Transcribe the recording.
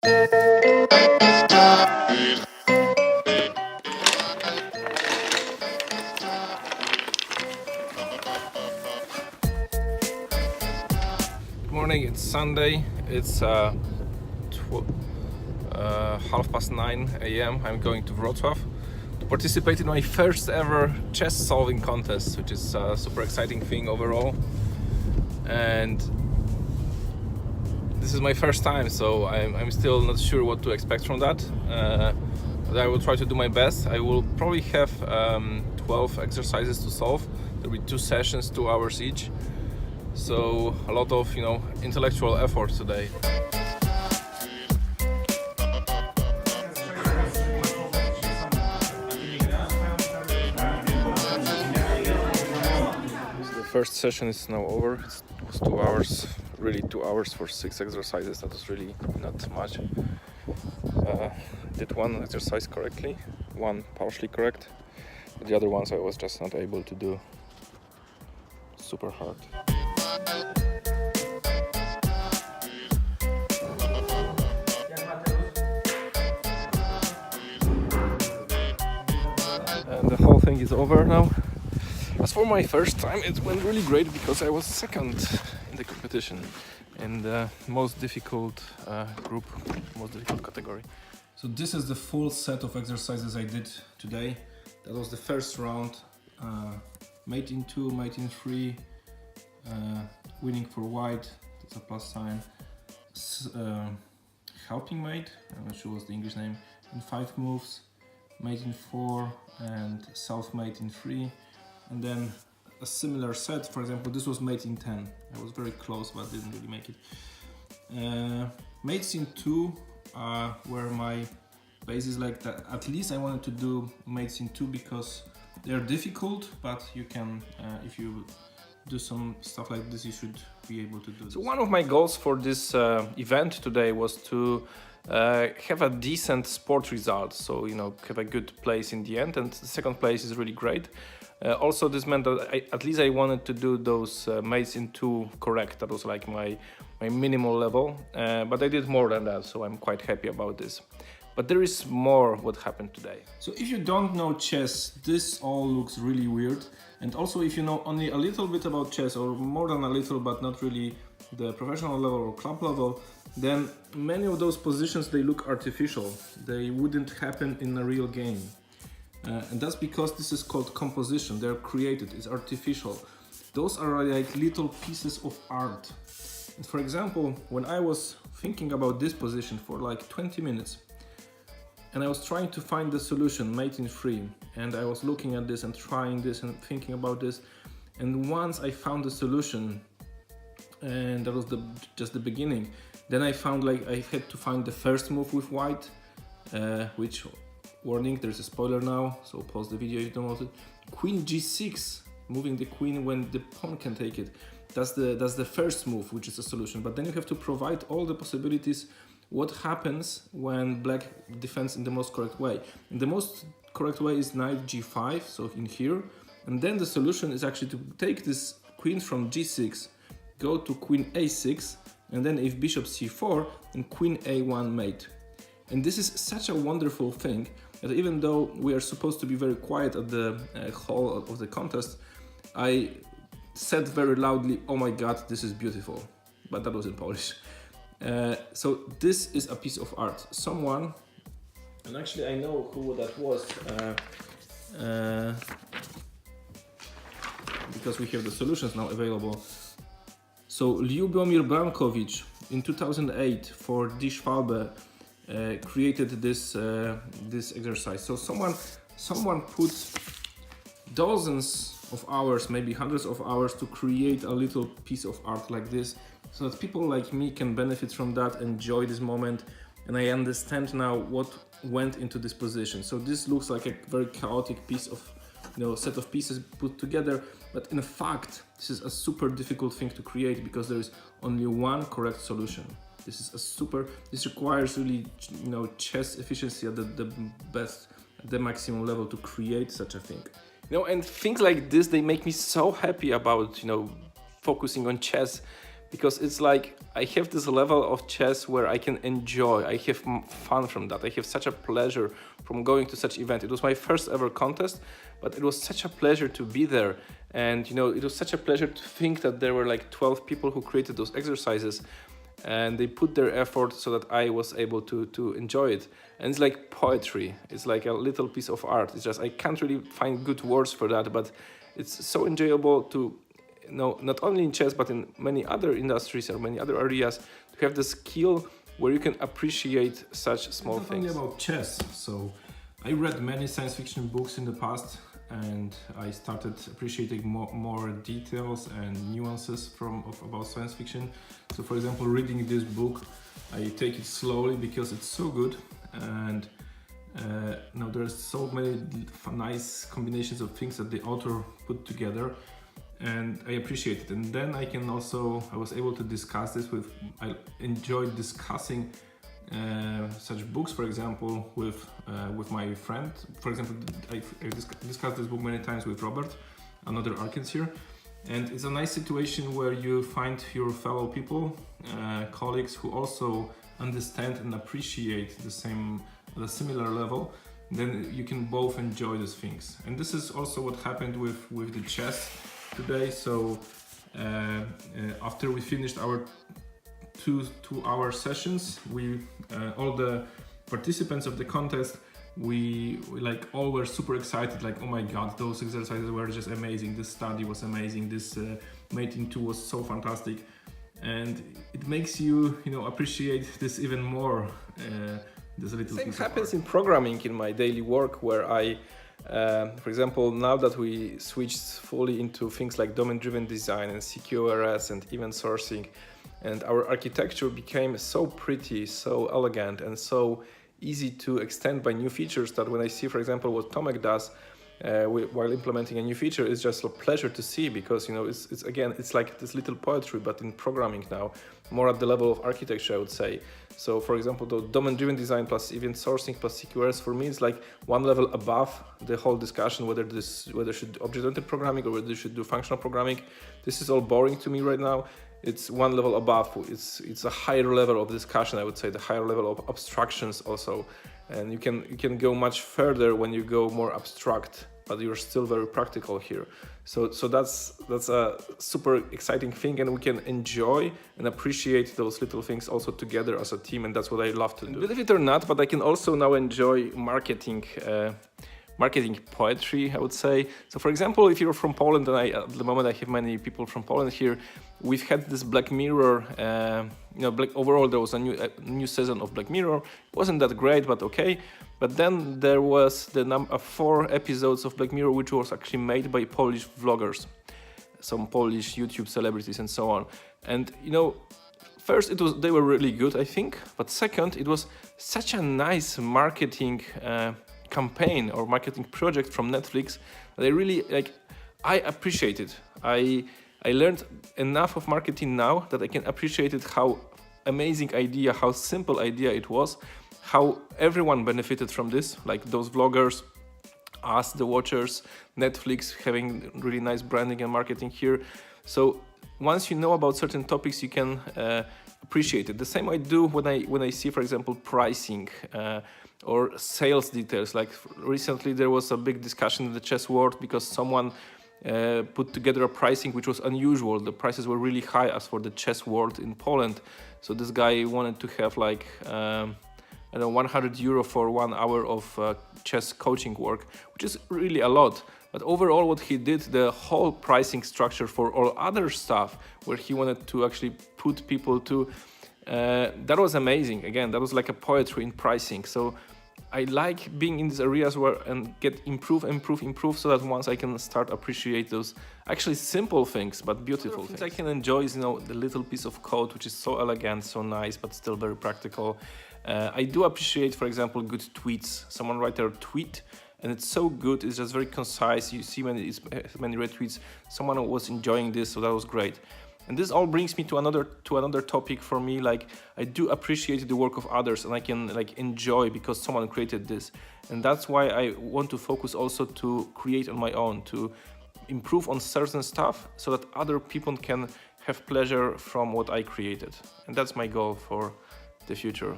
Morning, it's Sunday, it's 9:30 a.m. I'm going to Wrocław to participate in my first ever chess solving contest, which is a super exciting thing overall. And this is my first time, so I'm still not sure what to expect from that. But I will try to do my best. I will probably have 12 exercises to solve. There will be 2 sessions, 2 hours each. So a lot of, intellectual effort today. So the first session is now over. It was 2 hours, really 2 hours for 6 exercises. That was really not much. Did one exercise correctly, one partially correct, but the other ones I was just not able to do. Super hard. And the whole thing is over now. As for my first time, it went really great because I was second in the competition in the most difficult group, most difficult category. So this is the full set of exercises I did today. That was the first round. Mate in 2, mate in 3, winning for white, that's a plus sign. Helping mate, I'm not sure what's the English name, in 5 moves, mate in 4 and self-mate in 3. And then a similar set, for example, this was mate in 10. I was very close but didn't really make it. Mates in 2 were my bases like that. At least I wanted to do mates in 2 because they're difficult, but you can, if you do some stuff like this, you should be able to do this. So one of my goals for this event today was to have a decent sport result. So, have a good place in the end, and the second place is really great. Also, this meant that at least I wanted to do those mates in 2 correct. That was like my minimal level, but I did more than that, so I'm quite happy about this. But there is more what happened today. So if you don't know chess, this all looks really weird. And also if you know only a little bit about chess, or more than a little but not really the professional level or club level, then many of those positions, they look artificial. They wouldn't happen in a real game. And that's because this is called composition. They're created, it's artificial. Those are like little pieces of art. And for example, when I was thinking about this position for like 20 minutes, and I was trying to find the solution, mate in 3, and I was looking at this and trying this and thinking about this, and once I found the solution, and that was just the beginning, then I found like I had to find the first move with white, which, warning, there's a spoiler now, so pause the video if you don't want it. Queen g6, moving the queen when the pawn can take it. That's the first move, which is a solution, but then you have to provide all the possibilities. What happens when black defends in the most correct way? And the most correct way is knight g5, so in here. And then the solution is actually to take this queen from g6, go to queen a6, and then if bishop c4, and queen a1 mate. And this is such a wonderful thing that even though we are supposed to be very quiet at the hall of the contest, I said very loudly, "Oh my god, this is beautiful." But that was in Polish. So this is a piece of art. Someone, and actually I know who that was, because we have the solutions now available. So Ljubomir Brankovic in 2008 for Die Schwalbe created this exercise. So someone put dozens of hours, maybe hundreds of hours, to create a little piece of art like this, so that people like me can benefit from that, enjoy this moment, and I understand now what went into this position. So this looks like a very chaotic piece of, set of pieces put together, but in fact, this is a super difficult thing to create because there is only one correct solution. This requires really, chess efficiency at the best, at the maximum level to create such a thing. And things like this, they make me so happy about, focusing on chess, because it's like I have this level of chess where I can enjoy, I have fun from that, I have such a pleasure from going to such event. It was my first ever contest, but it was such a pleasure to be there. And you know, it was such a pleasure to think that there were like 12 people who created those exercises, and they put their effort so that I was able to enjoy it. And it's like poetry, it's like a little piece of art. It's just, I can't really find good words for that, but it's so enjoyable to, you know, not only in chess but in many other industries or many other areas, to have the skill where you can appreciate such small things. It's not only about chess. So I read many science fiction books in the past, and I started appreciating more details and nuances about science fiction. So for example, reading this book, I take it slowly because it's so good, and now there's so many nice combinations of things that the author put together, and I appreciate it. And then I was able to discuss this I enjoyed discussing such books, for example, with my friend. For example, I discussed this book many times with Robert, another Arkency, and it's a nice situation where you find your fellow people, colleagues who also understand and appreciate the similar level. Then you can both enjoy these things, and this is also what happened with the chess today. So after we finished our two-hour sessions, we all the participants of the contest, we like all were super excited, like, oh my god, those exercises were just amazing, this study was amazing, this mating tool was so fantastic, and it makes you appreciate this even more. This little Same piece happens of art. in programming in my daily work, where I for example, now that we switched fully into things like domain-driven design and CQRS and event sourcing, and our architecture became so pretty, so elegant, and so easy to extend by new features, that when I see, for example, what Tomek does while implementing a new feature, it's just a pleasure to see, because it's like this little poetry, but in programming now, more at the level of architecture, I would say. So for example, the domain-driven design plus event sourcing plus CQRS, for me, it's like one level above the whole discussion whether should object-oriented programming or whether you should do functional programming. This is all boring to me right now. It's one level above. It's a higher level of discussion, I would say, the higher level of abstractions also, and you can go much further when you go more abstract, but you're still very practical here. So that's a super exciting thing, and we can enjoy and appreciate those little things also together as a team, and that's what I love to do. Believe it or not, but I can also now enjoy marketing poetry, I would say. So for example, if you're from Poland, and at the moment I have many people from Poland here, we've had this Black Mirror, overall there was a new season of Black Mirror. It wasn't that great, but okay. But then there was the 4 episodes of Black Mirror, which was actually made by Polish vloggers, some Polish YouTube celebrities and so on. And first they were really good, I think, but second, it was such a nice marketing campaign or marketing project from Netflix that I really I appreciate it. I learned enough of marketing now that I can appreciate it, how amazing idea, how simple idea it was, how everyone benefited from this, like those vloggers, us, the watchers, Netflix having really nice branding and marketing here. So once you know about certain topics, you can appreciate it. The same I do when I see, for example, pricing or sales details. Like recently there was a big discussion in the chess world because someone put together a pricing which was unusual. The prices were really high as for the chess world in Poland. So this guy wanted to have like 100 euro for 1 hour of chess coaching work, which is really a lot. But overall what he did, the whole pricing structure for all other stuff where he wanted to actually put people to, that was amazing. Again, that was like a poetry in pricing. So I like being in these areas where and get improve, so that once I can start appreciate those actually simple things but beautiful things. I can enjoy is the little piece of code which is so elegant, so nice, but still very practical. I do appreciate, for example, good tweets. Someone write a tweet and it's so good, it's just very concise. You see many retweets. Someone was enjoying this, so that was great. And this all brings me to another topic for me. Like, I do appreciate the work of others, and I can enjoy because someone created this. And that's why I want to focus also to create on my own, to improve on certain stuff so that other people can have pleasure from what I created. And that's my goal for the future.